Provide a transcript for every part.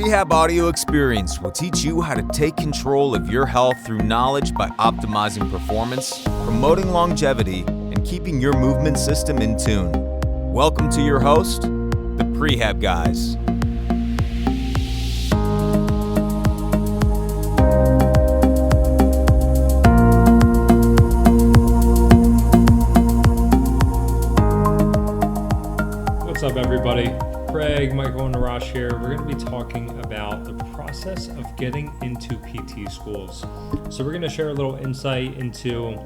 Rehab Audio Experience will teach you how to take control of your health through knowledge by optimizing performance, promoting longevity, and keeping your movement system in tune. Welcome to your host, the Prehab Guys. What's up, everybody? Craig, Michael, and Arash here. We're going to be talking about the process of getting into PT schools. So we're going to share a little insight into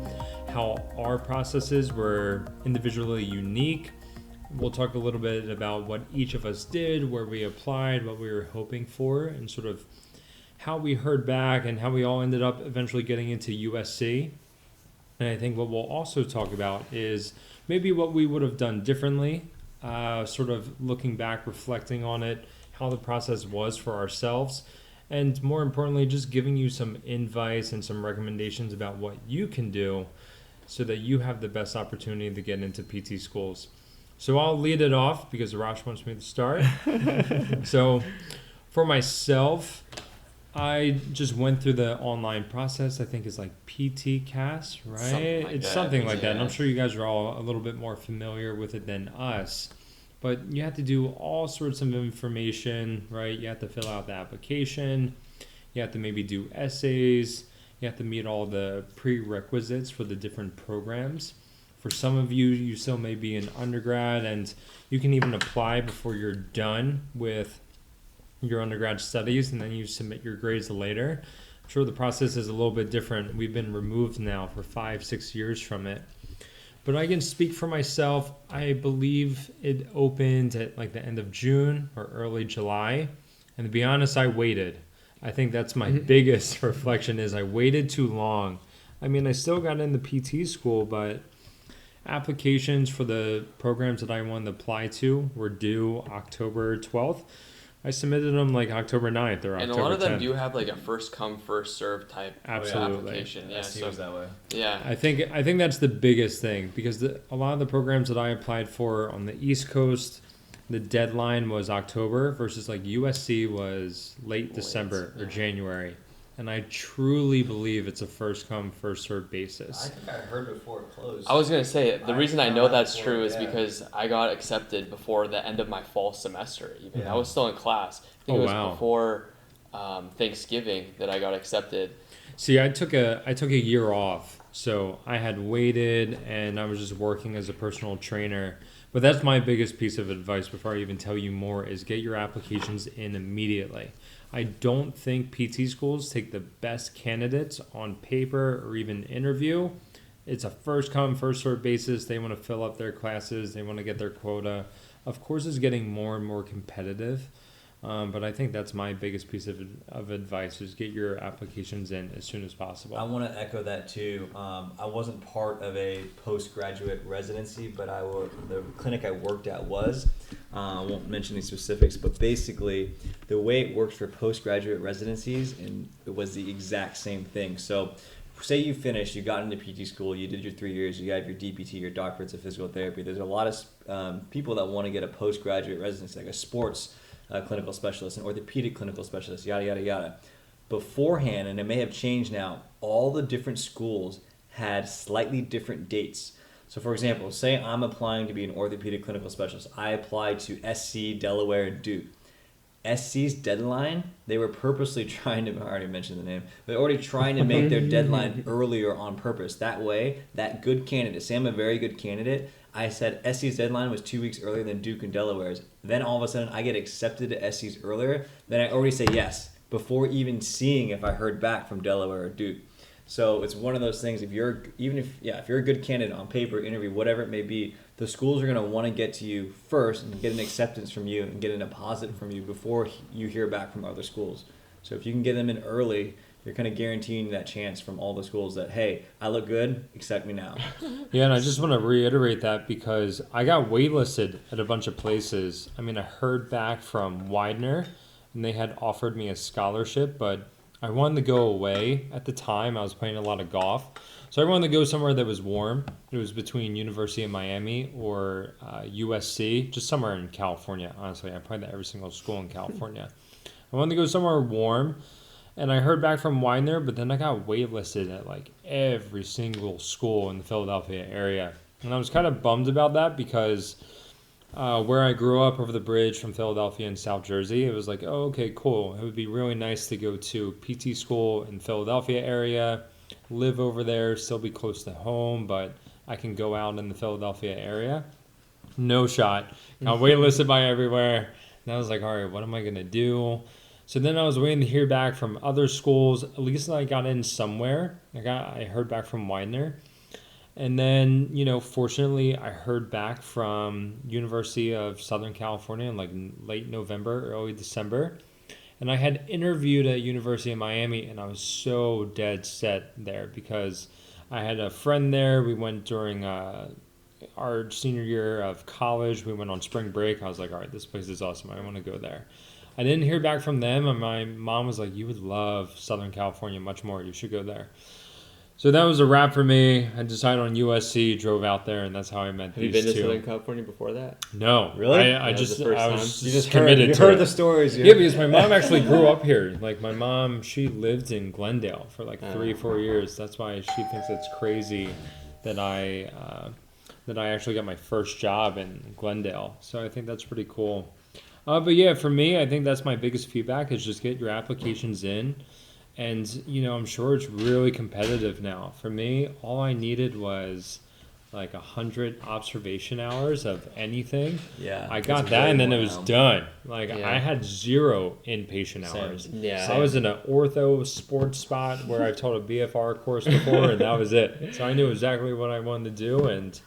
how our processes were individually unique. We'll talk a little bit about what each of us did, where we applied, what we were hoping for, and sort of how we heard back and how we all ended up eventually getting into USC. And I think what we'll also talk about is maybe what we would have done differently. Sort of looking back, reflecting on it, how the process was for ourselves, and more importantly, just giving you some advice and some recommendations about what you can do so that you have the best opportunity to get into PT schools. So I'll lead it off because Arash wants me to start. So for myself, I just went through the online process. I think it's like PT CAS, right? It's something like that. And I'm sure you guys are all a little bit more familiar with it than us. But you have to do all sorts of information, right? You have to fill out the application. You have to maybe do essays. You have to meet all the prerequisites for the different programs. For some of you, you still may be an undergrad, and you can even apply before you're done with your undergrad studies, and then you submit your grades later. I'm sure the process is a little bit different. We've been removed now for 5-6 years from it. But I can speak for myself. I believe it opened at like the end of June or early July. And to be honest, I waited. I think that's my biggest reflection is I waited too long. I mean, I still got into PT school, but applications for the programs that I wanted to apply to were due October 12th. I submitted them like October 9th or October 10th. And a lot of them do have like a first come, first serve type application. Yeah, so goes that way. Yeah. I think that's the biggest thing because a lot of the programs that I applied for on the East Coast, the deadline was October versus like USC was late December or January. And I truly believe it's a first come, first served basis. I think I heard before it closed. I was going to say, the reason I know that's true is because I got accepted before the end of my fall semester even. Yeah. I was still in class. I think it was before Thanksgiving that I got accepted. See, I took a year off. So I had waited and I was just working as a personal trainer. But that's my biggest piece of advice before I even tell you more is get your applications in immediately. I don't think PT schools take the best candidates on paper or even interview. It's a first come, first served basis. They want to fill up their classes. They want to get their quota. Of course, it's getting more and more competitive. But I think that's my biggest piece of advice is get your applications in as soon as possible. I want to echo that too. I wasn't part of a postgraduate residency, but the clinic I worked at was. I won't mention any specifics, but basically the way it works for postgraduate residencies, and it was the exact same thing. So say you finished, you got into PT school, you did your 3 years, you got your DPT, your doctorates of physical therapy. There's a lot of people that want to get a postgraduate residency, like a sports clinical specialist, an orthopedic clinical specialist, yada, yada, yada. Beforehand, and it may have changed now, all the different schools had slightly different dates. So for example, say I'm applying to be an orthopedic clinical specialist. I applied to SC, Delaware, and Duke. SC's deadline, they were purposely trying to, I already mentioned the name, they're already trying to make their deadline earlier on purpose. That way, that good candidate, say I'm a very good candidate, I said SC's deadline was 2 weeks earlier than Duke and Delaware's. Then all of a sudden I get accepted to SC's earlier. Then I already say yes before even seeing if I heard back from Delaware or Duke. So it's one of those things. If you're a good candidate on paper, interview, whatever it may be, the schools are going to want to get to you first and get an acceptance from you and get a deposit from you before you hear back from other schools. So if you can get them in early, you're kind of guaranteeing that chance from all the schools that, hey, I look good, accept me now. Yeah, and I just want to reiterate that because I got waitlisted at a bunch of places. I mean, I heard back from Widener, and they had offered me a scholarship, but I wanted to go away. At the time, I was playing a lot of golf. So I wanted to go somewhere that was warm. It was between University of Miami or USC, just somewhere in California, honestly. I applied to every single school in California. I wanted to go somewhere warm. And I heard back from Widener, but then I got waitlisted at like every single school in the Philadelphia area. And I was kind of bummed about that because where I grew up over the bridge from Philadelphia and South Jersey, it was like, oh, okay, cool. It would be really nice to go to PT school in Philadelphia area, live over there, still be close to home, but I can go out in the Philadelphia area. No shot. Got waitlisted by everywhere. And I was like, all right, what am I going to do? So then I was waiting to hear back from other schools. At least I got in somewhere. I heard back from Widener. And then, fortunately, I heard back from University of Southern California in like late November, early December. And I had interviewed at University of Miami, and I was so dead set there because I had a friend there. We went during our senior year of college. We went on spring break. I was like, all right, this place is awesome. I want to go there. I didn't hear back from them, and my mom was like, you would love Southern California much more. You should go there. So that was a wrap for me. I decided on USC, drove out there, and that's how I met these two. Have you been to Southern California before that? No. Really? I was You just committed you to heard it. the stories. Yeah, because my mom actually grew up here. Like, my mom, she lived in Glendale for like 3-4 years. That's why she thinks it's crazy that I actually got my first job in Glendale. So I think that's pretty cool. But yeah, for me, I think that's my biggest feedback is just get your applications in. And, I'm sure it's really competitive now. For me, all I needed was like 100 observation hours of anything. Yeah. I got that and then it was done. Like Yeah. I had 0 inpatient Same. hours. Yeah. So I was in an ortho sports spot where I taught a BFR course before and that was it. So I knew exactly what I wanted to do and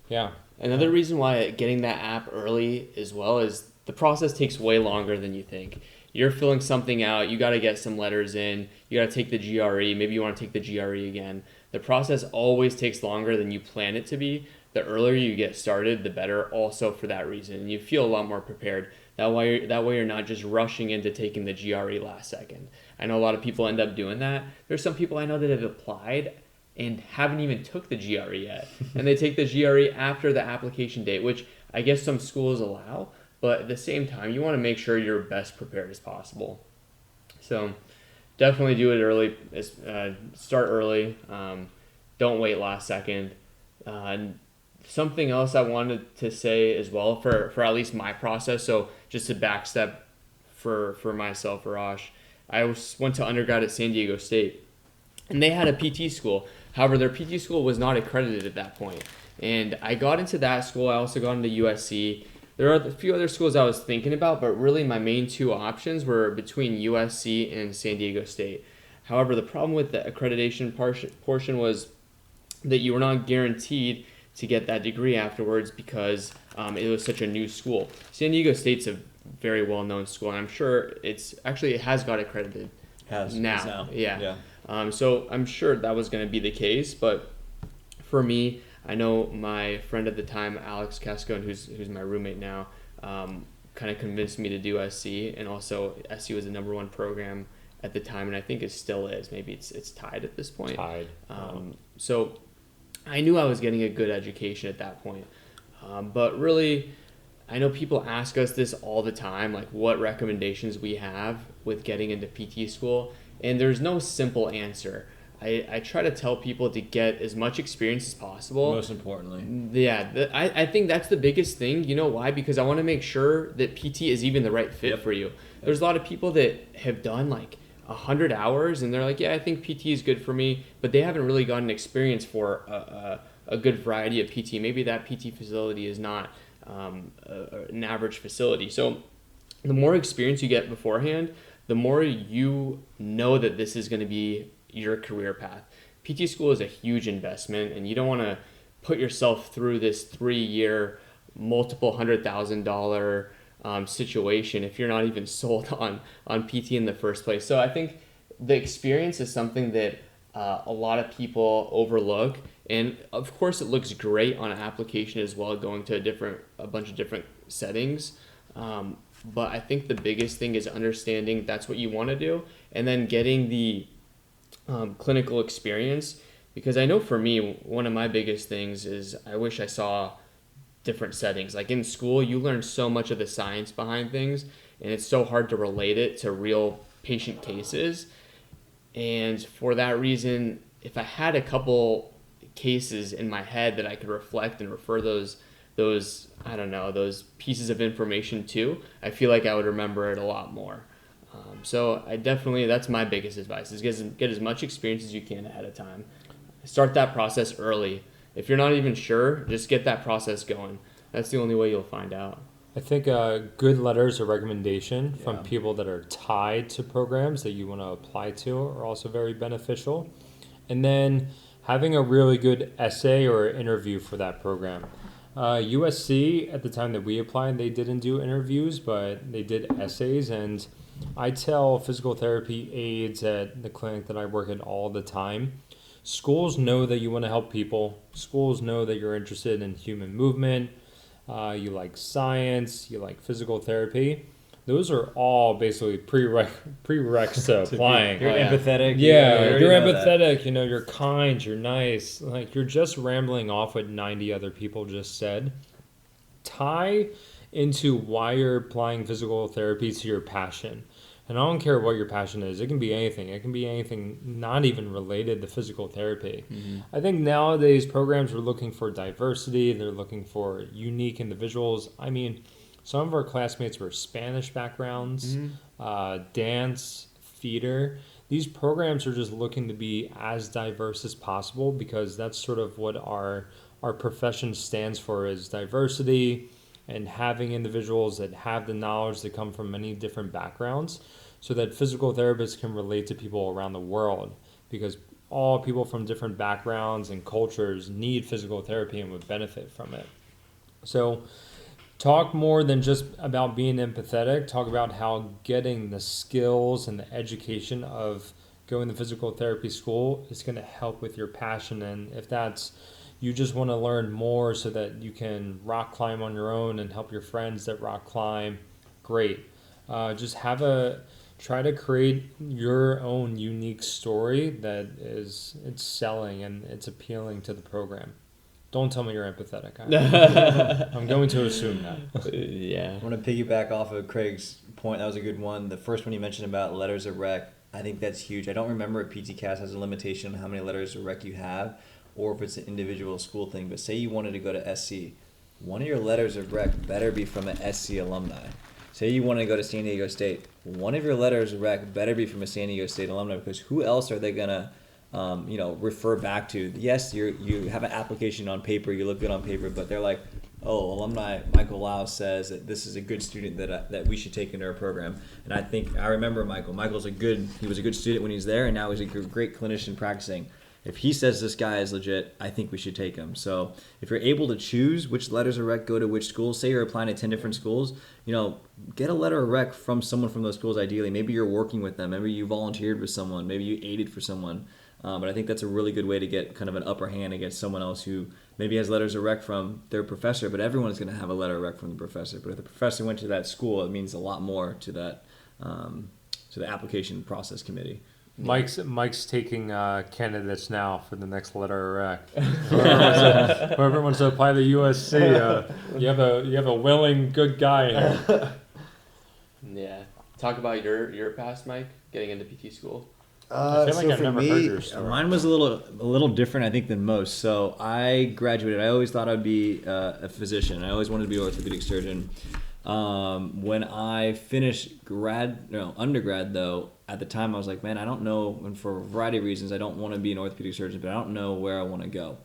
yeah. Another reason why getting that app early as well is the process takes way longer than you think. You're filling something out, you got to get some letters in, you got to take the GRE, maybe you want to take the GRE again. The process always takes longer than you plan it to be. The earlier you get started, the better also for that reason. You feel a lot more prepared. That way you're not just rushing into taking the GRE last second. I know a lot of people end up doing that. There's some people I know that have applied and haven't even took the GRE yet. And they take the GRE after the application date, which I guess some schools allow. But at the same time, you want to make sure you're best prepared as possible. So definitely do it early. Start early. Don't wait last second. Something else I wanted to say as well for at least my process. So just to backstep for myself, Arash, I went to undergrad at San Diego State. And they had a PT school. However, their PT school was not accredited at that point. And I got into that school. I also got into USC. There are a few other schools I was thinking about, but really my main 2 options were between USC and San Diego State. However, the problem with the accreditation portion was that you were not guaranteed to get that degree afterwards because it was such a new school. San Diego State's a very well-known school, and I'm sure it has got accredited now. Yeah. So I'm sure that was going to be the case, but for me, I know my friend at the time, Alex Cascone, who's my roommate now, kind of convinced me to do SC, and also SC was the #1 program at the time, and I think it still is. Maybe it's tied at this point. So I knew I was getting a good education at that point, but really, I know people ask us this all the time, like what recommendations we have with getting into PT school, and there's no simple answer. I try to tell people to get as much experience as possible. Most importantly. Yeah, I think that's the biggest thing. You know why? Because I want to make sure that PT is even the right fit for you. There's a lot of people that have done like 100 hours and they're like, yeah, I think PT is good for me, but they haven't really gotten experience for a good variety of PT. Maybe that PT facility is not an average facility. So the more experience you get beforehand, the more you know that this is going to be your career path. PT school is a huge investment, and you don't want to put yourself through this 3-year, multiple $100,000 situation if you're not even sold on PT in the first place. So I think the experience is something that a lot of people overlook, and of course it looks great on an application as well, going to a bunch of different settings. But I think the biggest thing is understanding that's what you want to do, and then getting the clinical experience, because I know for me, one of my biggest things is I wish I saw different settings. Like in school, you learn so much of the science behind things, and it's so hard to relate it to real patient cases. And for that reason, if I had a couple cases in my head that I could reflect and refer those I don't know, those pieces of information to, I feel like I would remember it a lot more. So I definitely, that's my biggest advice, is get as much experience as you can ahead of time. Start that process early. If you're not even sure, just get that process going. That's the only way you'll find out. I think good letters of recommendation from people that are tied to programs that you want to apply to are also very beneficial. And then having a really good essay or interview for that program. USC, at the time that we applied, they didn't do interviews, but they did essays. And I tell physical therapy aides at the clinic that I work at all the time, schools know that you want to help people. Schools know that you're interested in human movement. You like science, you like physical therapy. Those are all basically prereqs to applying. You're empathetic. Yeah, you're empathetic. You know, you're kind, you're nice. Like, you're just rambling off what 90 other people just said. Tie into why you're applying physical therapy to your passion. And I don't care what your passion is. It can be anything. It can be anything not even related to physical therapy. Mm-hmm. I think nowadays programs are looking for diversity. They're looking for unique individuals. I mean, some of our classmates were Spanish backgrounds, dance, theater. These programs are just looking to be as diverse as possible, because that's sort of what our profession stands for, is diversity and having individuals that have the knowledge that come from many different backgrounds, so that physical therapists can relate to people around the world, because all people from different backgrounds and cultures need physical therapy and would benefit from it. So talk more than just about being empathetic. Talk about how getting the skills and the education of going to physical therapy school is going to help with your passion. And if that's, you just want to learn more so that you can rock climb on your own and help your friends that rock climb, great. Just try to create your own unique story that it's selling and it's appealing to the program. Don't tell me you're empathetic. I'm going to assume that. Yeah. I want to piggyback off of Craig's point. That was a good one. The first one you mentioned about letters of rec, I think that's huge. I don't remember if PTCAS has a limitation on how many letters of rec you have, or if it's an individual school thing. But say you wanted to go to SC, one of your letters of rec better be from an SC alumni. Say you want to go to San Diego State, one of your letters of rec better be from a San Diego State alumni, because who else are they going to refer back to? Yes, you have an application on paper, you look good on paper, but they're like, oh, alumni Michael Lau says that this is a good student that we should take into our program. And I remember Michael. He was a good student when he's there, and now he's a great clinician practicing. If he says this guy is legit, I think we should take him. So if you're able to choose which letters of rec go to which schools, say you're applying to 10 different schools, get a letter of rec from someone from those schools ideally. Maybe you're working with them. Maybe you volunteered with someone. Maybe you aided for someone. But I think that's a really good way to get kind of an upper hand against someone else who maybe has letters of rec from their professor, but everyone's going to have a letter of rec from the professor. But if the professor went to that school, it means a lot more to that to the application process committee. Mike's taking candidates now for the next letter of rec. Whoever wants to apply to USC, you have a willing good guy here. Yeah. Talk about your past, Mike, getting into PT school. I feel like I've never heard your story. Mine was a little different, I think, than most. So I graduated. I always thought I'd be a physician. I always wanted to be an orthopedic surgeon. When I finished undergrad, though, at the time I was like, man, I don't know, and for a variety of reasons, I don't want to be an orthopedic surgeon, but I don't know where I want to go.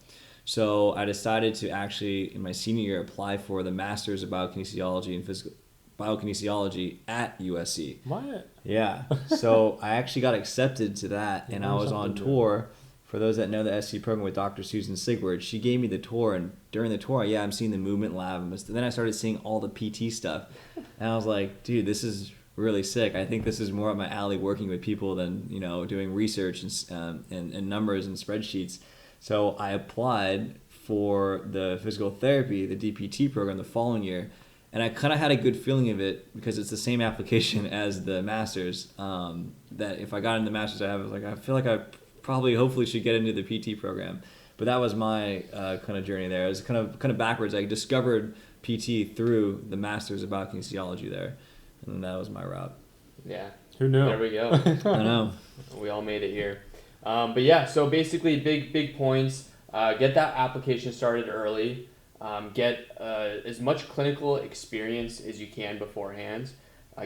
So I decided to actually, in my senior year, apply for the Masters of Biokinesiology and Biokinesiology at USC. What? Yeah. So I actually got accepted to that, and I was on tour. For those that know the SC program with Dr. Susan Sigward, she gave me the tour, and during the tour, I'm seeing the movement lab. Then I started seeing all the PT stuff, and I was like, dude, this is really sick. I think this is more up my alley, working with people than doing research and numbers and spreadsheets. So I applied for the physical therapy, the DPT program, the following year. And I kind of had a good feeling of it because it's the same application as the Masters. That if I got into the Masters, I feel like I hopefully should get into the PT program. But that was my kind of journey there. It was kind of backwards. I discovered PT through the Masters of Biokinesiology there, and that was my route. Yeah. Who knew? There we go. I know. We all made it here. But yeah, so basically big points. Get that application started early. Get as much clinical experience as you can beforehand.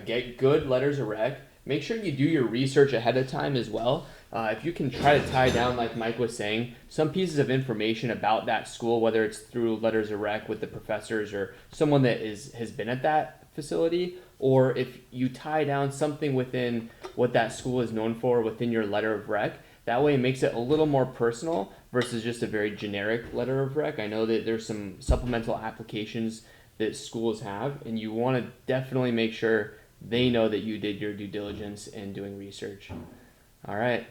Get good letters of rec. Make sure you do your research ahead of time as well. If you can try to tie down, like Mike was saying, some pieces of information about that school, whether it's through letters of rec with the professors or someone that has been at that facility, or if you tie down something within what that school is known for within your letter of rec, that way it makes it a little more personal versus just a very generic letter of rec. I know that there's some supplemental applications that schools have, and you want to definitely make sure they know that you did your due diligence in doing research. All right.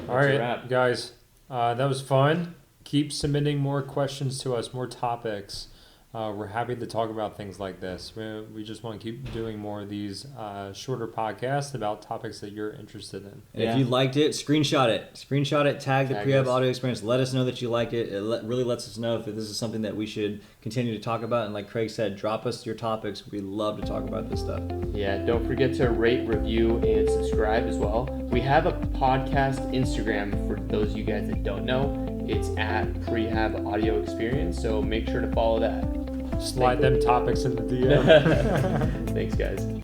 All right, guys. That was fun. Keep submitting more questions to us, more topics. We're happy to talk about things like this. We just want to keep doing more of these shorter podcasts about topics that you're interested in. And if you liked it, screenshot it, tag the Prehab Audio Experience. Let us know that you liked it. It really lets us know if this is something that we should continue to talk about. And like Craig said, drop us your topics. We love to talk about this stuff. Yeah, don't forget to rate, review, and subscribe as well. We have a podcast Instagram for those of you guys that don't know. It's at Prehab Audio Experience, so make sure to follow that. Slide them topics in the DM. Thanks, guys.